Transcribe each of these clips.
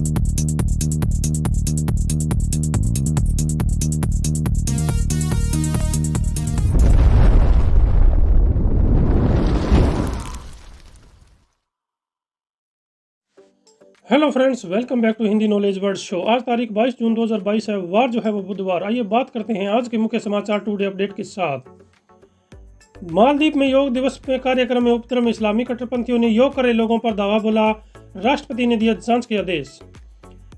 Hello friends, welcome back to Hindi knowledge word show. आज तारीख 22 जून 2022 है। वार जो है वो बुधवार। आइए बात करते हैं आज के मुख्य समाचार टुडे अपडेट के साथ। मालदीव में योग दिवस में कार्यक्रम में उपद्रव, इस्लामी कट्टरपंथियों ने योग करे लोगों पर दावा बोला, राष्ट्रपति ने दिया जांच के आदेश।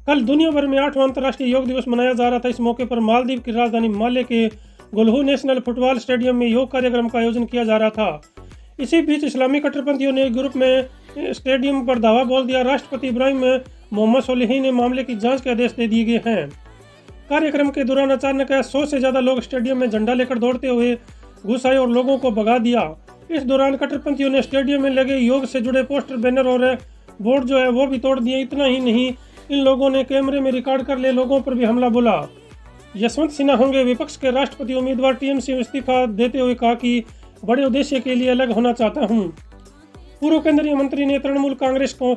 कल दुनिया भर में 8वां अंतर्राष्ट्रीय योग दिवस मनाया जा रहा था। इस मौके पर मालदीव की राजधानी माले के गुलहू नेशनल फुटबॉल स्टेडियम में योग कार्यक्रम का आयोजन किया जा रहा था। इसी बीच इस्लामी कट्टरपंथियों ने ग्रुप में स्टेडियम पर दावा बोल दिया। राष्ट्रपति इब्राहिम मोहम्मद सोलिही ने मामले की जांच के आदेश दे दिए गए हैं। कार्यक्रम के दौरान अचानक 100 से ज्यादा लोग स्टेडियम में झंडा लेकर दौड़ते हुए घुस आए और लोगों को भगा दिया। इस दौरान कट्टरपंथियों ने स्टेडियम में लगे योग से जुड़े पोस्टर, बैनर और बोर्ड जो है वो भी तोड़ दिए। इतना ही नहीं, इन लोगों ने कैमरे में रिकॉर्ड कर ले लोगों पर भी हमला बोला। यशवंत सिन्हा होंगे विपक्ष के राष्ट्रपति उम्मीदवार। टीएमसी में इस्तीफा देते हुए कहा कि बड़े उद्देश्य के लिए अलग होना चाहता हूं। पूर्व केंद्रीय मंत्री ने तृणमूल कांग्रेस को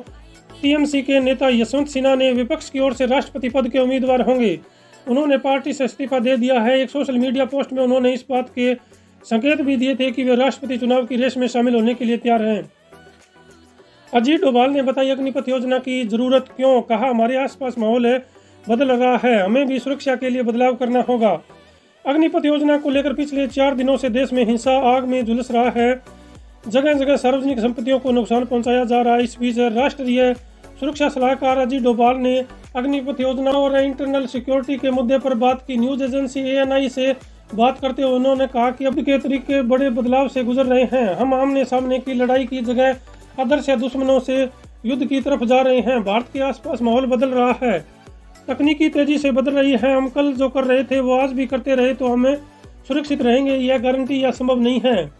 टीएमसी के नेता यशवंत सिन्हा ने विपक्ष की ओर से राष्ट्रपति पद के उम्मीदवार होंगे। उन्होंने पार्टी से इस्तीफा दे दिया है। एक सोशल मीडिया पोस्ट में उन्होंने इस बात के संकेत भी दिए थे कि वे राष्ट्रपति चुनाव की रेस में शामिल होने के लिए तैयार हैं। अजीत डोभाल ने बताई अग्निपथ योजना की जरूरत क्यों, कहा हमारे आसपास माहौल बदल रहा है, हमें भी सुरक्षा के लिए बदलाव करना होगा। अग्निपथ योजना को लेकर पिछले 4 दिनों से देश में हिंसा आग में झुलस रहा है। जगह जगह सार्वजनिक संपत्तियों को नुकसान पहुंचाया जा रहा है। इस बीच राष्ट्रीय सुरक्षा सलाहकार अजीत डोभाल ने अग्निपथ योजना और इंटरनल सिक्योरिटी के मुद्दे पर बात की। न्यूज एजेंसी ANI से बात करते हुए उन्होंने कहा कि अब के तरीके बड़े बदलाव से गुजर रहे हैं। हम आमने सामने की लड़ाई की जगह आदर्श या दुश्मनों से युद्ध की तरफ जा रहे हैं। भारत के आसपास माहौल बदल रहा है, तकनीकी तेजी से बदल रही है। हम कल जो कर रहे थे वो आज भी करते रहे तो हमें सुरक्षित रहेंगे, यह गारंटी या संभव नहीं है।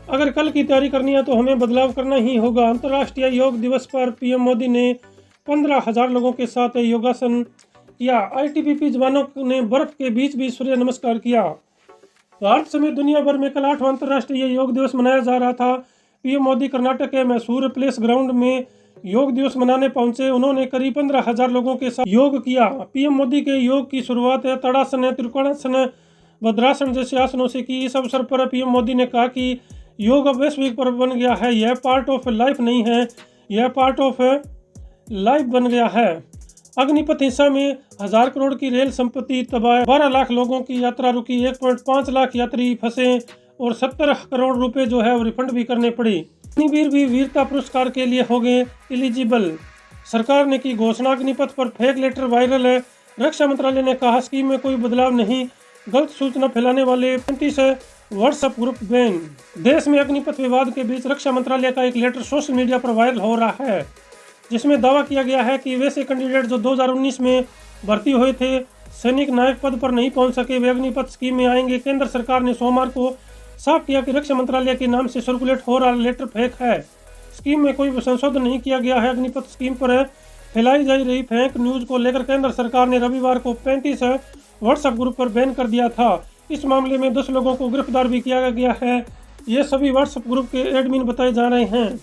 अगर कल की तैयारी करनी है तो हमें बदलाव करना ही होगा। अंतर्राष्ट्रीय योग दिवस पर पीएम मोदी ने 15,000 लोगों के साथ योगासन किया। ITBP जवानों ने बर्फ के बीच भी सूर्य नमस्कार किया। भारत समेत दुनिया भर में कल 8वां अंतर्राष्ट्रीय योग दिवस मनाया जा रहा था। पीएम मोदी कर्नाटक के मैसूर प्लेस ग्राउंड में योग दिवस मनाने पहुंचे। उन्होंने करीब 15,000 लोगों के साथ योग किया। पीएम मोदी के योग की शुरुआत तड़ासन, त्रिकोणासन, भद्रासन जैसे आसनों से की। इस अवसर पर पीएम मोदी ने कहा कि योग अब वैश्विक पर्व बन गया है। यह पार्ट ऑफ लाइफ नहीं है, यह पार्ट ऑफ लाइफ बन गया है। अग्निपथ हिंसा में 1000 करोड़ की रेल संपत्ति तबाह, 12 लाख लोगों की यात्रा रुकी, 1.5 लाख यात्री फंसे और 70 करोड़ रुपए जो है वो रिफंड भी करने पड़े। अग्निवीर भी वीरता पुरस्कार के लिए हो गए एलिजिबल। सरकार ने की घोषणा। अग्निपथ पर फेक लेटर वायरल है। रक्षा मंत्रालय ने कहा स्कीम में कोई बदलाव नहीं। गलत सूचना फैलाने वाले 35 व्हाट्सएप ग्रुप बैन। देश में अग्निपथ विवाद के बीच रक्षा मंत्रालय का एक लेटर सोशल मीडिया पर वायरल हो रहा है, जिसमें दावा किया गया है कि वैसे कैंडिडेट जो 2019 में भर्ती हुए थे, सैनिक नायक पद पर नहीं पहुंच सके, वे अग्निपथ स्कीम में आएंगे। केंद्र सरकार ने सोमवार को साफ किया कि रक्षा मंत्रालय के नाम से सर्कुलेट हो रहा लेटर फेक है। स्कीम में कोई संशोधन नहीं किया गया है। अग्निपथ स्कीम पर फैलाई जा रही फेक न्यूज को लेकर केंद्र सरकार ने रविवार को 35 व्हाट्सएप ग्रुप पर बैन कर दिया था। इस मामले में 10 लोगों को गिरफ्तार भी किया गया है। ये सभी व्हाट्सएप ग्रुप के एडमिन बताए जा रहे हैं।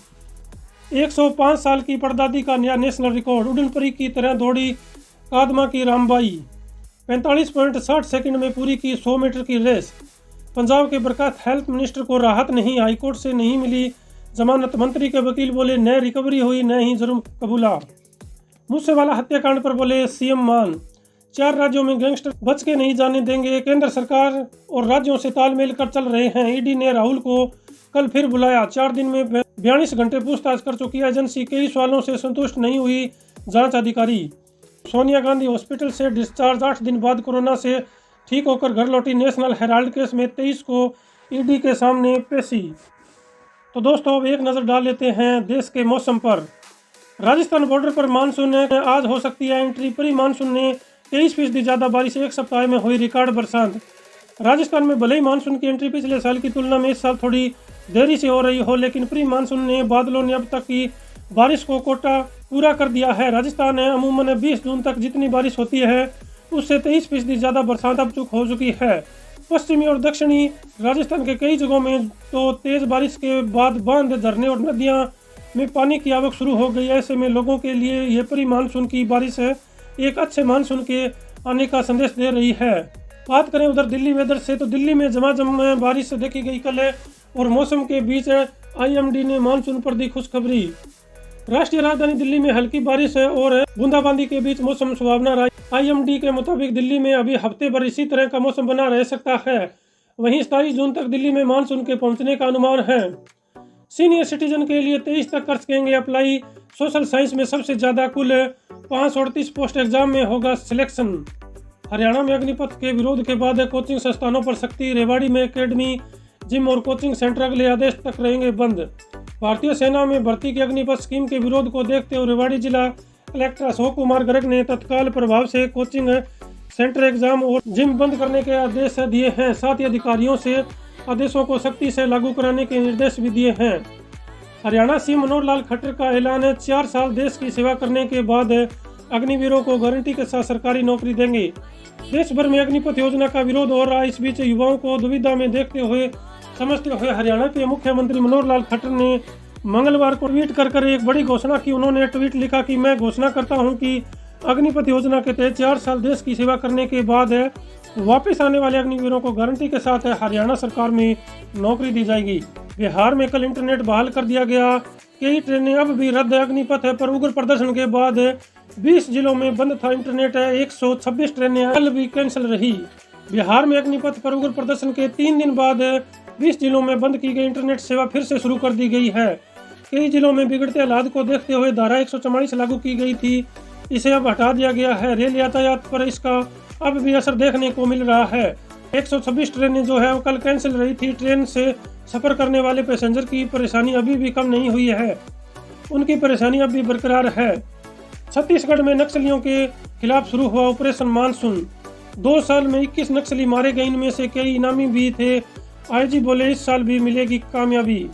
105 साल की परदादी का नया नेशनल रिकॉर्ड। उड़न परी की तरह दौड़ी कादमा की रामबाई। 45.60 सेकंड में पूरी की 100 मीटर की रेस। पंजाब के बरखास्त हेल्थ मिनिस्टर को राहत नहीं, हाईकोर्ट से नहीं मिली जमानत। मंत्री के वकील बोले न रिकवरी हुई न ही जुर्म कबूला। मूसेवाला हत्याकांड पर बोले CM मान। 4 राज्यों में गैंगस्टर बच के नहीं जाने देंगे। केंद्र सरकार और राज्यों से तालमेल कर चल रहे हैं। ईडी ने राहुल को कल फिर बुलाया। 4 दिन में 42 घंटे पूछताछ कर चुकी है एजेंसी। कई सवालों से संतुष्ट नहीं हुई जांच अधिकारी। सोनिया गांधी हॉस्पिटल से डिस्चार्ज, 8 दिन बाद कोरोना से ठीक होकर घर लौटी। नेशनल हेराल्ड केस में 23 को ईडी के सामने पेशी। तो दोस्तों अब एक नज़र डाल लेते हैं देश के मौसम पर। राजस्थान बॉर्डर पर मानसून आज हो सकती है एंट्री। प्री मानसून ने 23% ज़्यादा बारिश, एक सप्ताह में हुई रिकॉर्ड बरसात। राजस्थान में भले ही मानसून की एंट्री पिछले साल की तुलना में इस साल थोड़ी देरी से हो रही हो, लेकिन प्री मानसून ने बादलों ने अब तक की बारिश को कोटा पूरा कर दिया है। राजस्थान में अमूमन 20 जून तक जितनी बारिश होती है उससे 23% ज़्यादा बरसात अब तक हो चुकी है। पश्चिमी और दक्षिणी राजस्थान के कई जगहों में तो तेज़ बारिश के बाद बांध, झरने और नदियाँ में पानी की आवक शुरू हो गई। ऐसे में लोगों के लिए ये प्री मानसून की बारिश एक अच्छे मानसून के आने का संदेश दे रही है। बात करें उधर दिल्ली वेदर से, तो दिल्ली में झमाझम बारिश देखी गई कल, और मौसम के बीच IMD ने मानसून पर दी खुशखबरी। राष्ट्रीय राजधानी दिल्ली में हल्की बारिश और बूंदाबांदी के बीच मौसम सुहावना रहा। IMD के मुताबिक दिल्ली में अभी हफ्ते भर इसी तरह का मौसम बना रह सकता है। वहीं 27 जून तक दिल्ली में मानसून के पहुंचने का अनुमान है। सीनियर सिटीजन के लिए 23 तक कर सकेंगे अप्लाई। सोशल साइंस में सबसे ज्यादा कुल 538 पोस्ट एग्जाम में होगा सिलेक्शन। हरियाणा में अग्निपथ के विरोध के बाद कोचिंग संस्थानों पर सख्ती। रेवाड़ी में एकेडमी, जिम और कोचिंग सेंटर अगले आदेश तक रहेंगे बंद। भारतीय सेना में भर्ती की अग्निपथ स्कीम के विरोध को देखते हुए रेवाड़ी जिला कलेक्टर अशोक कुमार गर्ग ने तत्काल प्रभाव से कोचिंग सेंटर, एग्जाम और जिम बंद करने के आदेश दिए हैं। साथ ही अधिकारियों से आदेशों को सख्ती से लागू कराने के निर्देश भी दिए हैं। हरियाणा सीएम मनोहर लाल खट्टर का ऐलान है, 4 साल देश की सेवा करने के बाद अग्निवीरों को गारंटी के साथ सरकारी नौकरी देंगे। देश भर में अग्निपथ योजना का विरोध हो रहा है। इस बीच युवाओं को दुविधा में देखते हुए समझते हुए हरियाणा के मुख्यमंत्री मनोहर लाल खट्टर ने मंगलवार को ट्वीट कर एक बड़ी घोषणा की। उन्होंने ट्वीट लिखा कि मैं घोषणा करता हूं कि अग्निपथ योजना के तहत 4 साल देश की सेवा करने के बाद वापस आने वाले अग्निवीरों को गारंटी के साथ हरियाणा सरकार में नौकरी दी जाएगी। बिहार में कल इंटरनेट बहाल कर दिया गया। कई ट्रेनें अब भी रद्द। अग्निपथ पर उग्र प्रदर्शन के बाद 20 जिलों में बंद था इंटरनेट। 126 ट्रेनें कल भी कैंसिल रही। बिहार में अग्निपथ पर उग्र प्रदर्शन के 3 दिन बाद 20 जिलों में बंद की गई इंटरनेट सेवा फिर से शुरू कर दी गई है। कई जिलों में बिगड़ते हालात को देखते हुए धारा 144 लागू की गई थी, इसे अब हटा दिया गया है। रेल यातायात पर इसका अब भी असर देखने को मिल रहा है। 126 ट्रेनें जो है वो कल कैंसिल रही थी। ट्रेन से सफर करने वाले पैसेंजर की परेशानी अभी भी कम नहीं हुई है, उनकी परेशानी अब भी बरकरार है। छत्तीसगढ़ में नक्सलियों के खिलाफ शुरू हुआ ऑपरेशन मानसून। 2 साल में 21 नक्सली मारे गए, इनमें से कई इनामी भी थे। IG बोले इस साल भी मिलेगी कामयाबी।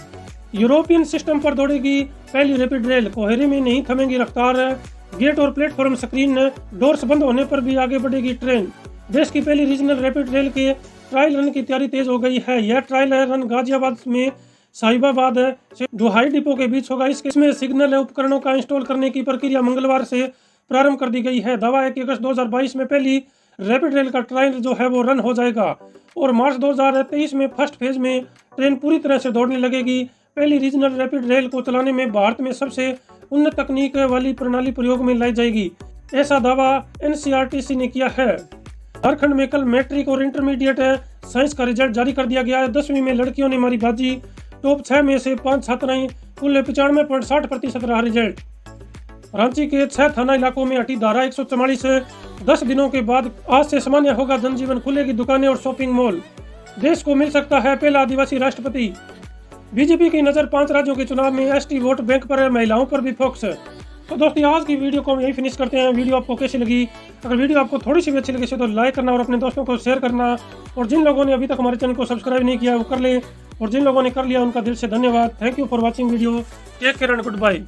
यूरोपियन सिस्टम पर दौड़ेगी पहली रैपिड रेल, कोहरे में नहीं थमेगी रफ्तार। गेट और प्लेटफॉर्म स्क्रीन डोर्स बंद होने पर भी आगे बढ़ेगी ट्रेन। देश की पहली रीजनल रैपिड रेल के ट्रायल रन की तैयारी तेज हो गई है। यह ट्रायल रन गाजियाबाद में साहिबाबाद से डोहाई डिपो के बीच होगा। इसमें सिग्नल उपकरणों का इंस्टॉल करने की प्रक्रिया मंगलवार से प्रारंभ कर दी गई है। दावा है कि अगस्त 2022 में पहली रैपिड रेल का ट्रायल जो है वो रन हो जाएगा और मार्च 2023 में फर्स्ट फेज में ट्रेन पूरी तरह से दौड़ने लगेगी। पहली रीजनल रैपिड रेल को चलाने में भारत में सबसे उन्नत तकनीक वाली प्रणाली प्रयोग में लाई जाएगी, ऐसा दावा NCRTC ने किया है। झारखंड में कल मैट्रिक और इंटरमीडिएट साइंस का रिजल्ट जारी कर दिया गया है। 10वीं में लड़कियों ने मारी बाजी। टॉप 6 में से 5 छात्राएं, कुल 95.60% रहा रिजल्ट। रांची के 6 थाना इलाकों में हटी धारा 144। 10 दिनों के बाद आज से सामान्य होगा जनजीवन, खुलेगी दुकानें और शॉपिंग मॉल। देश को मिल सकता है पहला आदिवासी राष्ट्रपति। बीजेपी की नज़र 5 राज्यों के चुनाव में ST वोट बैंक पर, महिलाओं पर भी फोकस। तो दोस्तों आज की वीडियो को हम यही फिनिश करते हैं। वीडियो आपको कैसी लगी? अगर वीडियो आपको थोड़ी सी भी अच्छी लगी तो लाइक करना और अपने दोस्तों को शेयर करना, और जिन लोगों ने अभी तक हमारे चैनल को सब्सक्राइब नहीं किया वो कर ले, और जिन लोगों ने कर लिया उनका दिल से धन्यवाद। Thank you for watching video. Take care and good bye.